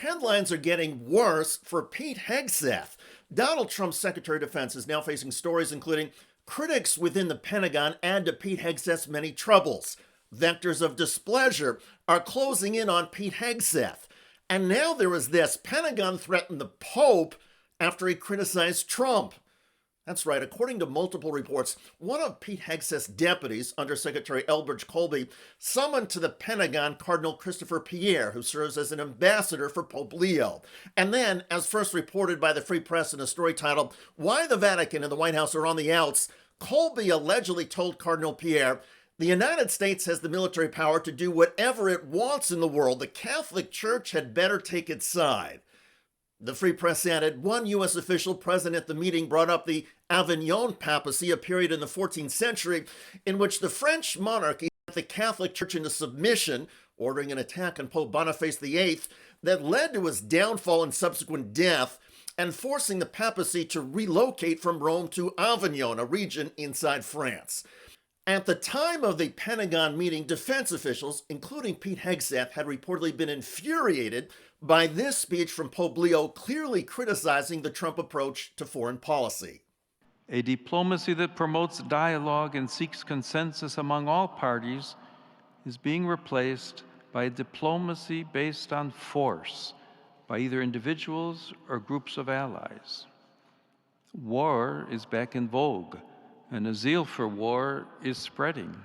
headlines are getting worse for Pete Hegseth. Donald Trump's Secretary of Defense is now facing stories including critics within the Pentagon add to Pete Hegseth's many troubles. Vectors of displeasure are closing in on Pete Hegseth. And now there is this: Pentagon threatened the Pope after he criticized Trump. That's right. According to multiple reports, one of Pete Hegseth's deputies, Undersecretary Elbridge Colby, summoned to the Pentagon Cardinal Christopher Pierre, who serves as an ambassador for Pope Leo. And then, as first reported by the Free Press in a story titled, "Why the Vatican and the White House Are on the Outs," Colby allegedly told Cardinal Pierre, "The United States has the military power to do whatever it wants in the world. The Catholic Church had better take its side." The Free Press added, one U.S. official present at the meeting brought up the Avignon papacy, a period in the 14th century in which the French monarchy put the Catholic Church into submission, ordering an attack on Pope Boniface VIII that led to his downfall and subsequent death, and forcing the papacy to relocate from Rome to Avignon, a region inside France. At the time of the Pentagon meeting, defense officials, including Pete Hegseth, had reportedly been infuriated by this speech from Pope Leo, clearly criticizing the Trump approach to foreign policy. A diplomacy that promotes dialogue and seeks consensus among all parties is being replaced by a diplomacy based on force by either individuals or groups of allies. War is back in vogue, and a zeal for war is spreading.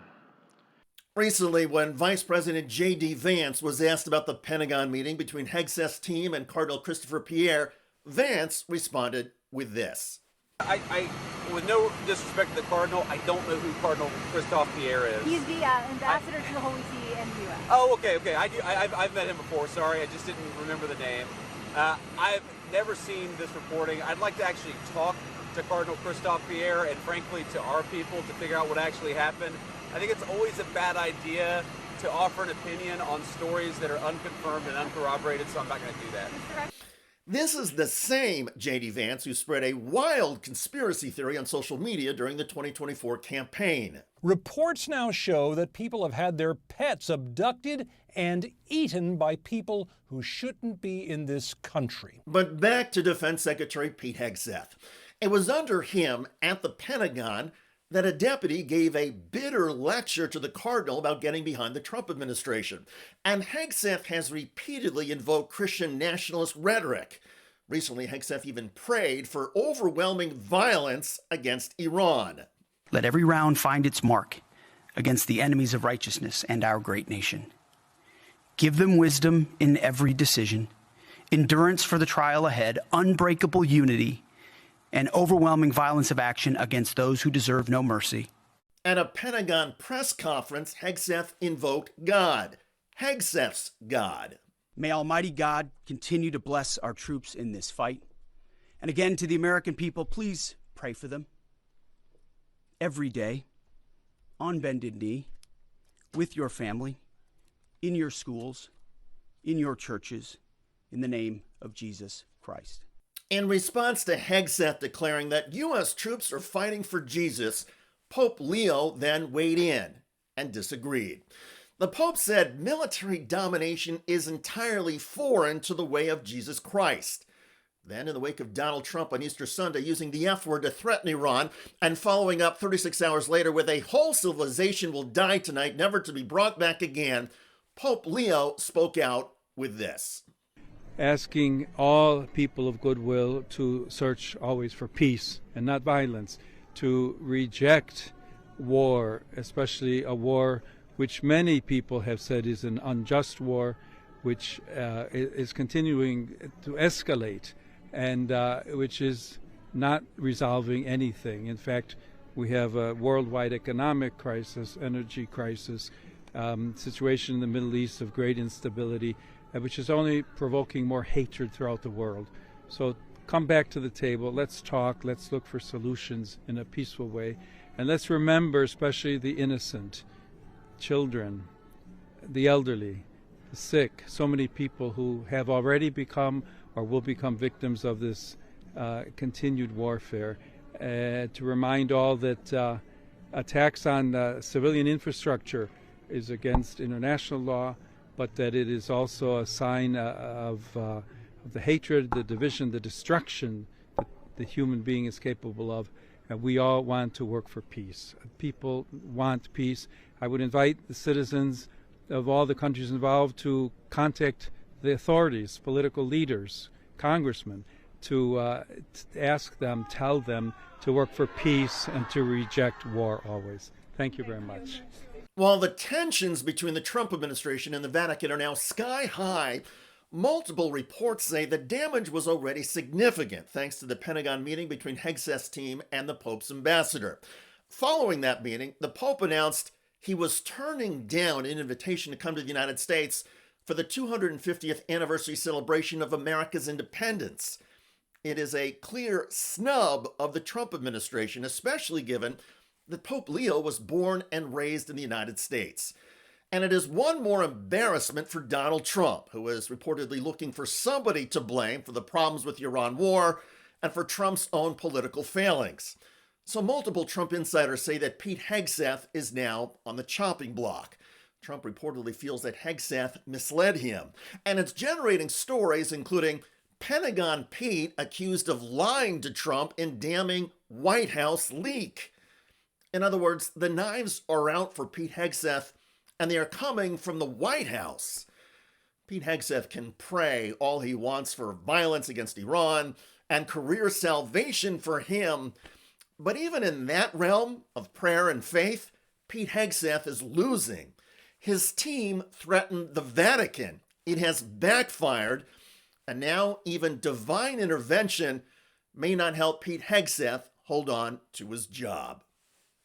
Recently, when Vice President J.D. Vance was asked about the Pentagon meeting between Hegseth's team and Cardinal Christopher Pierre, Vance responded with this. I, with no disrespect to the Cardinal, I don't know who Cardinal Christophe Pierre is. He's the ambassador to the Holy See and the U.S. Oh, okay. I've met him before. Sorry, I just didn't remember the name. I've never seen this reporting. I'd like to actually talk to Cardinal Christophe Pierre and, frankly, to our people to figure out what actually happened. I think it's always a bad idea to offer an opinion on stories that are unconfirmed and uncorroborated, so I'm not going to do that. This is the same J.D. Vance who spread a wild conspiracy theory on social media during the 2024 campaign. Reports now show that people have had their pets abducted and eaten by people who shouldn't be in this country. But back to Defense Secretary Pete Hegseth. It was under him at the Pentagon that a deputy gave a bitter lecture to the Cardinal about getting behind the Trump administration. And Hegseth has repeatedly invoked Christian nationalist rhetoric. Recently, Hegseth even prayed for overwhelming violence against Iran. Let every round find its mark against the enemies of righteousness and our great nation. Give them wisdom in every decision, endurance for the trial ahead, unbreakable unity, and overwhelming violence of action against those who deserve no mercy. At a Pentagon press conference, Hegseth invoked God, Hegseth's God. May Almighty God continue to bless our troops in this fight. And again, to the American people, please pray for them. Every day, on bended knee, with your family, in your schools, in your churches, in the name of Jesus Christ. In response to Hegseth declaring that U.S. troops are fighting for Jesus, Pope Leo then weighed in and disagreed. The Pope said military domination is entirely foreign to the way of Jesus Christ. Then, in the wake of Donald Trump on Easter Sunday using the F word to threaten Iran, and following up 36 hours later with a whole civilization will die tonight, never to be brought back again, Pope Leo spoke out with this. Asking all people of goodwill to search always for peace and not violence, to reject war, especially a war which many people have said is an unjust war, which is continuing to escalate and which is not resolving anything. In fact, we have a worldwide economic crisis, energy crisis, situation in the Middle East of great instability, which is only provoking more hatred throughout the world. So come back to the table, let's talk, let's look for solutions in a peaceful way, and let's remember especially the innocent, children, the elderly, the sick, so many people who have already become or will become victims of this continued warfare. To remind all that attacks on civilian infrastructure is against international law, but that it is also a sign of the hatred, the division, the destruction that the human being is capable of. And we all want to work for peace. People want peace. I would invite the citizens of all the countries involved to contact the authorities, political leaders, congressmen, to ask them, tell them to work for peace and to reject war always. Thank you very much. While the tensions between the Trump administration and the Vatican are now sky high, multiple reports say the damage was already significant thanks to the Pentagon meeting between Hegseth's team and the Pope's ambassador. Following that meeting, the Pope announced he was turning down an invitation to come to the United States for the 250th anniversary celebration of America's independence. It is a clear snub of the Trump administration, especially given that Pope Leo was born and raised in the United States. And it is one more embarrassment for Donald Trump, who is reportedly looking for somebody to blame for the problems with the Iran war and for Trump's own political failings. So multiple Trump insiders say that Pete Hegseth is now on the chopping block. Trump reportedly feels that Hegseth misled him, and it's generating stories including Pentagon Pete accused of lying to Trump in damning White House leak. In other words, the knives are out for Pete Hegseth, and they are coming from the White House. Pete Hegseth can pray all he wants for violence against Iran and career salvation for him, but even in that realm of prayer and faith, Pete Hegseth is losing. His team threatened the Vatican. It has backfired, and now even divine intervention may not help Pete Hegseth hold on to his job.